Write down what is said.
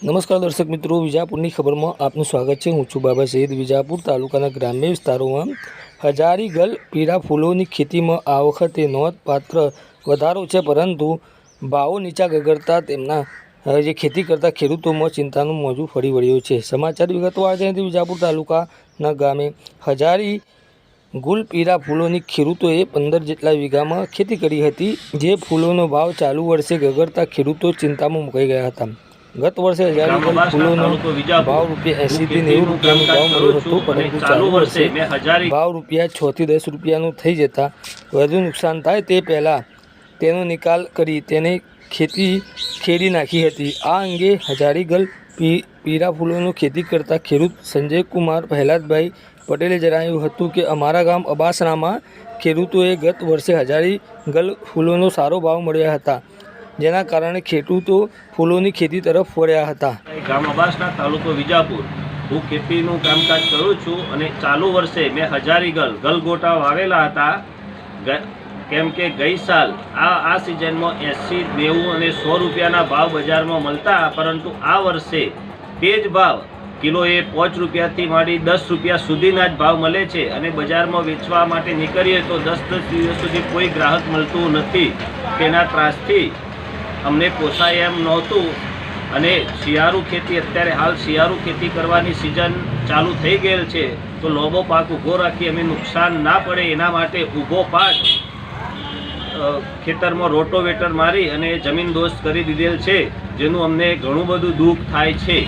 નમસ્કાર દર્શક મિત્રો, વિજાપુરની ખબરમાં આપનું સ્વાગત છે। હું છું બાબા સૈયદ। વિજાપુર તાલુકાના ગ્રામ્ય વિસ્તારોમાં હજારી ગલ પીળા ફૂલોની ખેતીમાં આ વખતે નોંધપાત્ર વધારો છે, પરંતુ ભાવો નીચા ગગડતા તેમના જે ખેતી કરતા ખેડૂતોમાં ચિંતાનું મોજું ફરી વળ્યું છે। સમાચાર વિગતવાર છે। વિજાપુર તાલુકાના ગામે હજારી ગુલ પીળા ફૂલોની ખેડૂતોએ 15 જેટલા વીઘામાં ખેતી કરી હતી, જે ફૂલોનો ભાવ ચાલુ વર્ષે ગગડતા ખેડૂતો ચિંતામાં મુકાઈ ગયા હતા। ગત વર્ષે હજારી ગલ ફૂલોનો ભાવ ₹80 થી ₹90નો ભાવ મળ્યો હતો, પરંતુ ચાલુ વર્ષે ભાવ ₹6 થી ₹10નું થઈ જતા વધુ નુકસાન થાય તે પહેલાં તેનો નિકાલ કરી તેને ખેડી નાખી હતી। આ અંગે હજારી ગલ પીળા ફૂલોનો ખેતી કરતા ખેડૂત સંજયકુમાર પ્રહલાદભાઈ પટેલે જણાવ્યું હતું કે અમારા ગામ અબાસણામાં ખેડૂતોએ ગત વર્ષે હજારી ગલ ફૂલોનો સારો ભાવ મળ્યા હતા, જેના કારણે ખેડૂતો ફૂલોની ખેતી તરફ વળ્યા હતા। ગામ અબાસણા, તાલુકો વિજાપુર। હું ખેતીનું કામકાજ કરું છું અને ચાલુ વર્ષે મેં હજારી ગલગોટા વાવેલા હતા, કેમ કે ગઈ સાલ આ સિઝનમાં 80, 90 અને 100 રૂપિયાના ભાવ બજારમાં મળતા, પરંતુ આ વર્ષે તે જ ભાવ કિલોએ 5 રૂપિયાથી માંડી 10 રૂપિયા સુધીના જ ભાવ મળે છે અને બજારમાં વેચવા માટે નીકળીએ તો 10 દિવસ સુધી કોઈ ગ્રાહક મળતું નથી। તેના ત્રાસથી અમને પોસાય એમ નહોતું અને શિયાળુ ખેતી, અત્યારે હાલ શિયાળુ ખેતી કરવાની સિઝન ચાલુ થઈ ગયેલ છે, તો લોબો પાક ઊભો રાખી અમે નુકસાન ના પડે એના માટે ઊભો પાક ખેતરમાં રોટોવેટર મારી અને જમીન દોસ્ત કરી દીધેલ છે, જેનું અમને ઘણું બધું દુઃખ થાય છે।